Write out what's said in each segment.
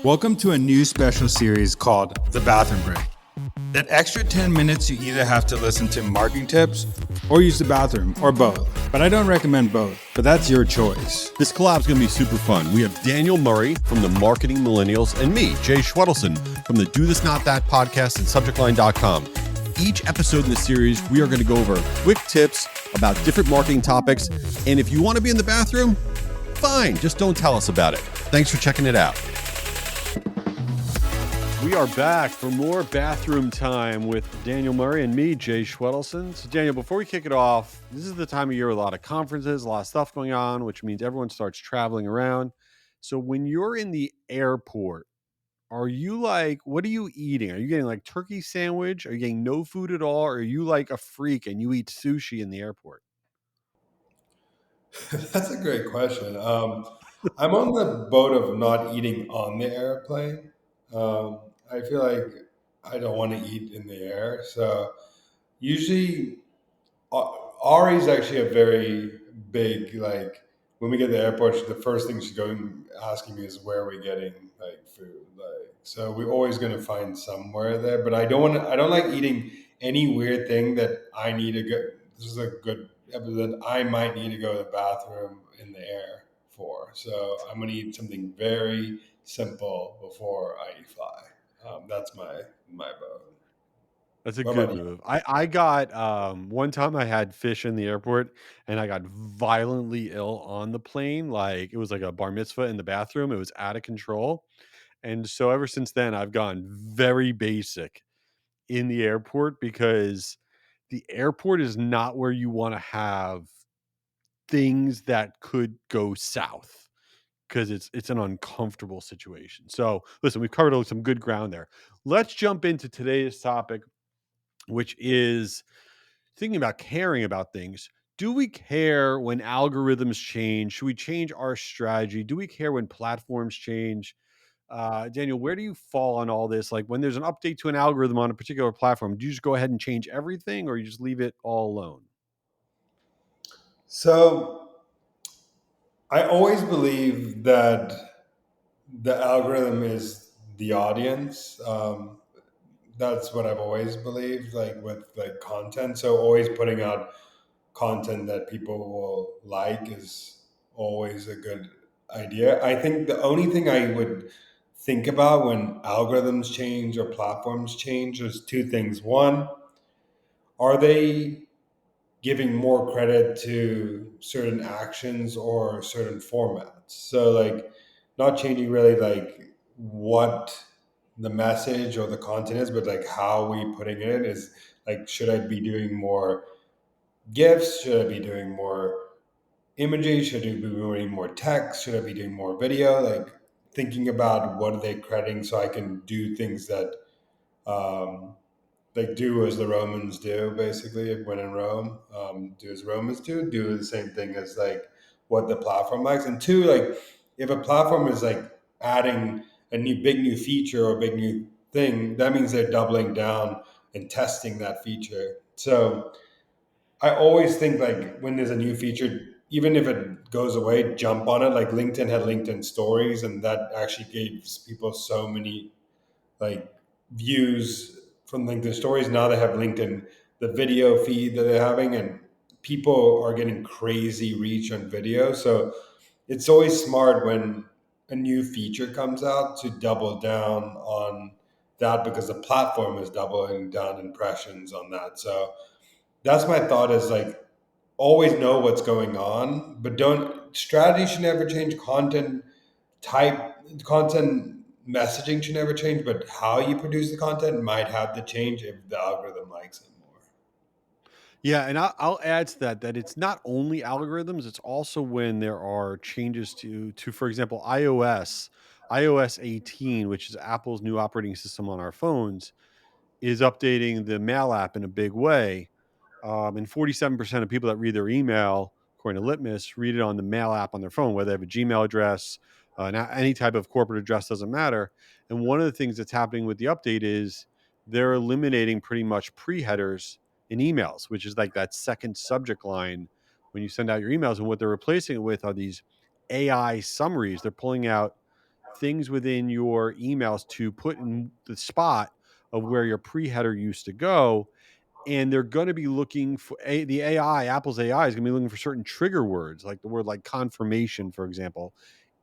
Welcome to a new special series called The Bathroom Break. That extra 10 minutes you either have to listen to marketing tips or use the bathroom or both. But I don't recommend both, but that's your choice. This collab is going to be super fun. We have Daniel Murray from the Marketing Millennials and me, Jay Schwedelson from the Do This Not That podcast and subjectline.com. Each episode in the series, we are going to go over quick tips about different marketing topics. And if you want to be in the bathroom, fine, just don't tell us about it. Thanks for checking it out. We are back for more bathroom time with Daniel Murray and me, Jay Schwedelson. So Daniel, before we kick it off, this is the time of year with a lot of conferences, a lot of stuff going on, which means everyone starts traveling around. So when you're in the airport, are you like, what are you eating? Are you getting like turkey sandwich? Are you getting no food at all? Or are you like a freak and you eat sushi in the airport? That's a great question. I'm on the boat of not eating on the airplane. I feel like I don't want to eat in the air. So usually, Ari is actually a very big, like, when we get to the airport, the first thing she's going asking me is where are we getting like food. Like, so we're always going to find somewhere there. But I don't like eating any weird thing that I need to go. This is a good that I might need to go to the bathroom in the air for. So I'm going to eat something very simple before I fly. That's my vote. That's a What good about you? move. I got one time I had fish in the airport and I got violently ill on the plane. Like it was like a bar mitzvah in the bathroom. It was out of control. And so ever since then I've gone very basic in the airport because the airport is not where you want to have things that could go south because it's an uncomfortable situation. So listen, we've covered some good ground there. Let's jump into today's topic, which is thinking about caring about things. Do we care when algorithms change? Should we change our strategy? Do we care when platforms change? Daniel, where do you fall on all this? Like when there's an update to an algorithm on a particular platform, do you just go ahead and change everything or you just leave it all alone? So I always believe that the algorithm is the audience. That's what I've always believed, like with like content. So always putting out content that people will like is always a good idea. I think the only thing I would think about when algorithms change or platforms change is two things. One, are they giving more credit to certain actions or certain formats? So like not changing really like what the message or the content is, but like how we putting it in is like, should I be doing more GIFs? Should I be doing more images? Should I be doing more text? Should I be doing more video? Like thinking about what are they crediting so I can do things that um, like do as the Romans do, basically. When in Rome, do as Romans do. Do the same thing as like what the platform likes. And two, like if a platform is like adding a big new feature or big new thing, that means they're doubling down and testing that feature. So I always think like when there's a new feature, even if it goes away, jump on it. Like LinkedIn had LinkedIn Stories, and that actually gives people so many like views from LinkedIn Stories. Now they have LinkedIn, the video feed that they're having, and people are getting crazy reach on video. So it's always smart when a new feature comes out to double down on that because the platform is doubling down impressions on that. So that's my thought is like always know what's going on, but don't strategy should never change. Type content messaging should never change, but how you produce the content might have to change if the algorithm likes it more. Yeah, and I'll add to that it's not only algorithms; it's also when there are changes to for example, iOS 18, which is Apple's new operating system on our phones, is updating the mail app in a big way. And 47% of people that read their email, according to Litmus, read it on the mail app on their phone, whether they have a Gmail address, any type of corporate address, doesn't matter. And one of the things that's happening with the update is they're eliminating pretty much pre-headers in emails, which is like that second subject line when you send out your emails. And what they're replacing it with are these AI summaries. They're pulling out things within your emails to put in the spot of where your pre-header used to go, and they're going to be looking for the AI. Apple's AI is going to be looking for certain trigger words, like the word like confirmation, for example,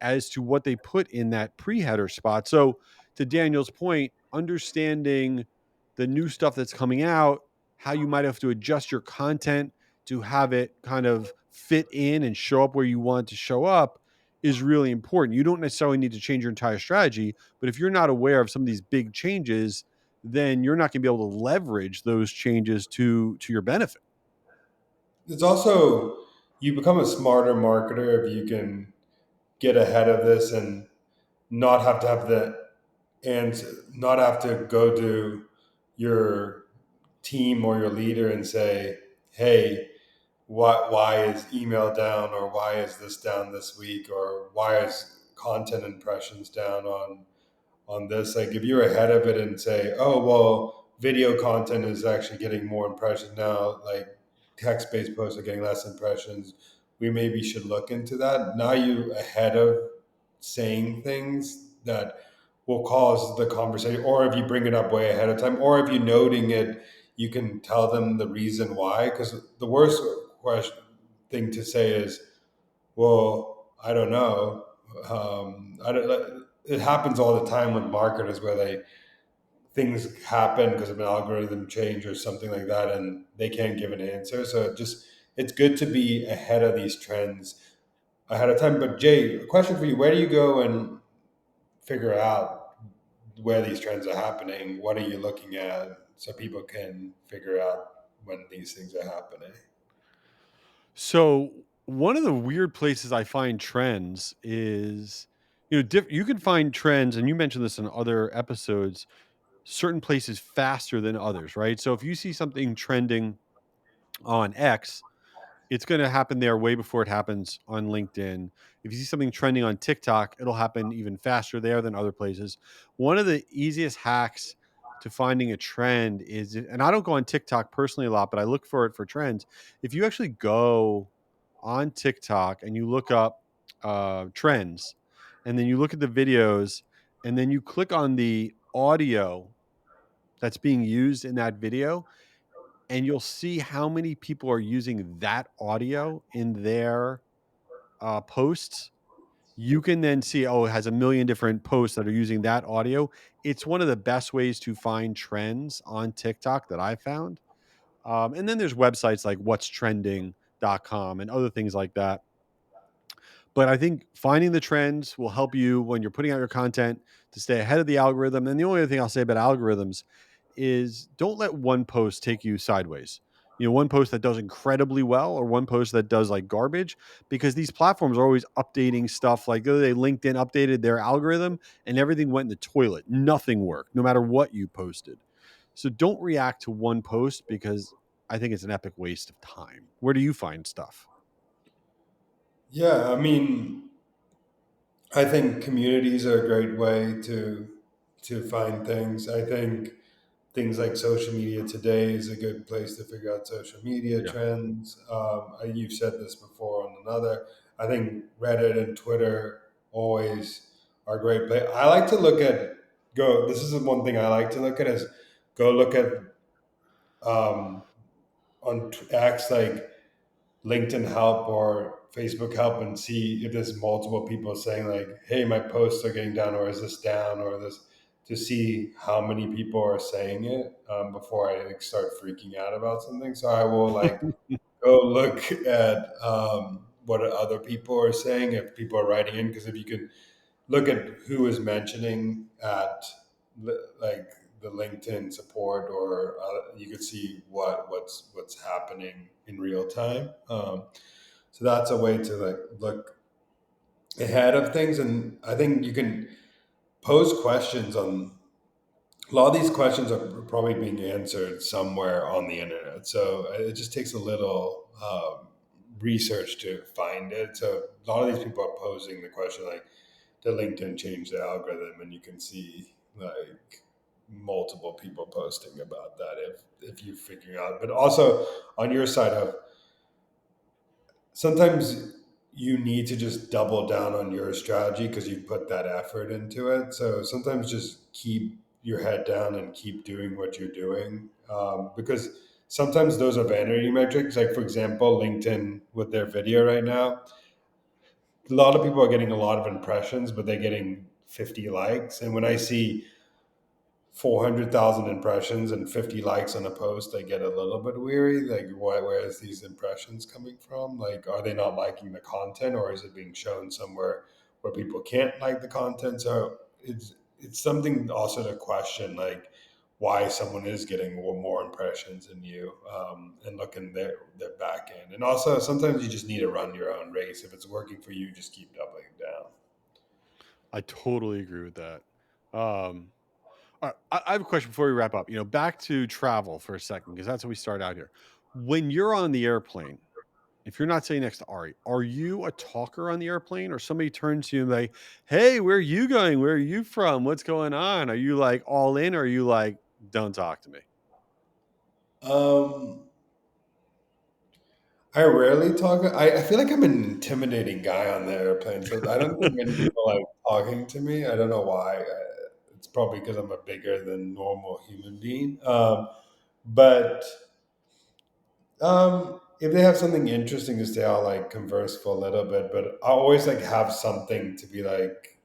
as to what they put in that pre-header spot. So, to Daniel's point, understanding the new stuff that's coming out, how you might have to adjust your content to have it kind of fit in and show up where you want it to show up is really important. You don't necessarily need to change your entire strategy, but if you're not aware of some of these big changes, then you're not going to be able to leverage those changes to your benefit. It's also, you become a smarter marketer if you can get ahead of this and not have to have the and not have to go to your team or your leader and say, "Hey, why is email down, or why is this down this week, or why is content impressions down on this?" Like, if you're ahead of it and say, "Oh, well, video content is actually getting more impressions now, like text-based posts are getting less impressions, we maybe should look into that." Now you ahead of saying things that will cause the conversation, or if you bring it up way ahead of time, or if you're noting it, you can tell them the reason why. Because the worst question thing to say is, "Well, I don't know." I don't. It happens all the time with marketers where things happen because of an algorithm change or something like that, and they can't give an answer. So it's good to be ahead of these trends ahead of time. But Jay, a question for you: where do you go and figure out where these trends are happening? What are you looking at so people can figure out when these things are happening? So one of the weird places I find trends is, you can find trends, and you mentioned this in other episodes, certain places faster than others, right? So if you see something trending on X, it's going to happen there way before it happens on LinkedIn. If you see something trending on TikTok, it'll happen even faster there than other places. One of the easiest hacks to finding a trend is, and I don't go on TikTok personally a lot, but I look for it for trends. If you actually go on TikTok and you look up trends, and then you look at the videos, and then you click on the audio that's being used in that video, and you'll see how many people are using that audio in their posts. You can then see, oh, it has a million different posts that are using that audio. It's one of the best ways to find trends on TikTok that I found. And then there's websites like whatstrending.com and other things like that. But I think finding the trends will help you when you're putting out your content to stay ahead of the algorithm. And the only other thing I'll say about algorithms is don't let one post take you sideways. One post that does incredibly well or one post that does like garbage, because these platforms are always updating stuff. Like the other day, LinkedIn updated their algorithm and everything went in the toilet. Nothing worked, no matter what you posted. So don't react to one post, because I think it's an epic waste of time. Where do you find stuff? Yeah, I mean, I think communities are a great way to find things. I think things like social media today is a good place to figure out social media Yeah. trends. You've said this before on another. I think Reddit and Twitter always are great place. I like to look at go. This is the one thing I like to look at is go look at um, on X, like LinkedIn help or Facebook help, and see if there's multiple people saying like, "Hey, my posts are getting down," or "Is this down?" or this, to see how many people are saying it before I like start freaking out about something. So I will like go look at what other people are saying if people are writing in, because if you can look at who is mentioning at like the LinkedIn support, or you could see what's happening in real time. So that's a way to like look ahead of things, and I think you can pose questions on a lot of these questions are probably being answered somewhere on the internet. So it just takes a little research to find it. So a lot of these people are posing the question like, the LinkedIn changed the algorithm, and you can see like multiple people posting about that if you figure out. But also on your side of, sometimes you need to just double down on your strategy because you put that effort into it. So sometimes just keep your head down and keep doing what you're doing, because sometimes those are vanity metrics. Like, for example, LinkedIn with their video right now, a lot of people are getting a lot of impressions, but they're getting 50 likes. And when I see 400,000 impressions and 50 likes on a post, I get a little bit weary. Like, where is these impressions coming from? Like, are they not liking the content, or is it being shown somewhere where people can't like the content? So it's something also to question, like why someone is getting more impressions than you, and look in their back end. And also, sometimes you just need to run your own race. If it's working for you, just keep doubling down. I totally agree with that. Um, all right, I have a question before we wrap up. Back to travel for a second, because that's how we start out here. When you're on the airplane, if you're not sitting next to Ari, are you a talker on the airplane, or somebody turns to you and like, "Hey, where are you going? Where are you from? What's going on?" Are you like all in, or are you like, "Don't talk to me"? Um, I rarely talk. I feel like I'm an intimidating guy on the airplane, so I don't think many people like talking to me. I don't know why. It's probably because I'm a bigger than normal human being. But if they have something interesting to say, I'll like converse for a little bit. But I always like have something to be like,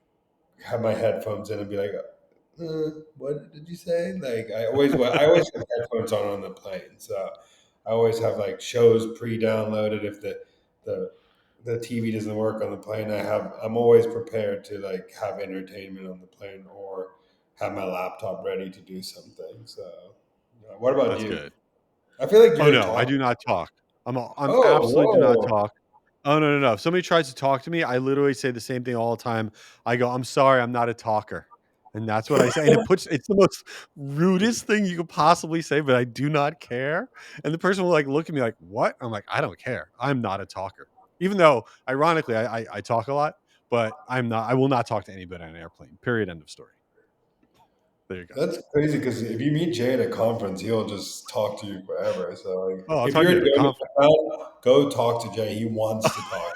have my headphones in and be like, what did you say? Like, I always have headphones on the plane, so I always have like shows pre-downloaded. If the the TV doesn't work on the plane, I'm always prepared to like have entertainment on the plane, or have my laptop ready to do something. So, what about That's you? good. I feel like Oh you're a no, I talker. do not talk. I'm Oh, absolutely do not whoa! talk. Oh no, no, no. If somebody tries to talk to me, I literally say the same thing all the time. I go, "I'm sorry, I'm not a talker." And that's what I say. And it's the most rudest thing you could possibly say, but I do not care. And the person will like look at me like, "What?" I'm like, "I don't care. I'm not a talker." Even though ironically I talk a lot, but I will not talk to anybody on an airplane. Period. End of story. There you go. That's crazy because if you meet Jay at a conference, he'll just talk to you forever. So, like, Oh, I'll if talk to you're you a at a donut conference. fan, go talk to Jay. He wants to talk.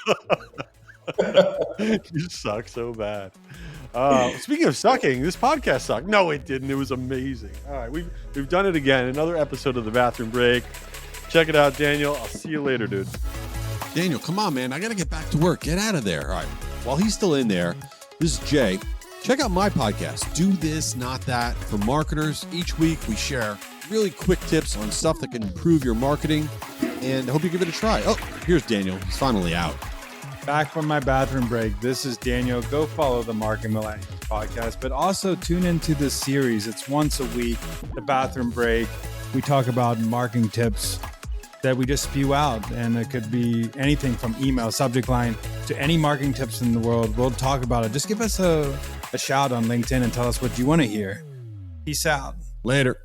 You suck so bad. Speaking of sucking, this podcast sucked. No, it didn't. It was amazing. All right, we've done it again. Another episode of the Bathroom Break. Check it out, Daniel. I'll see you later, dude. Daniel, come on, man. I got to get back to work. Get out of there. All right. While he's still in there, this is Jay. Check out my podcast, Do This, Not That, for marketers. Each week, we share really quick tips on stuff that can improve your marketing, and I hope you give it a try. Oh, here's Daniel. He's finally out. Back from my bathroom break. This is Daniel. Go follow the Marketing Millennials podcast, but also tune into this series. It's once a week, the bathroom break. We talk about marketing tips that we just spew out, and it could be anything from email, subject line, to any marketing tips in the world. We'll talk about it. Just give us a shout on LinkedIn and tell us what you want to hear. Peace out. Later.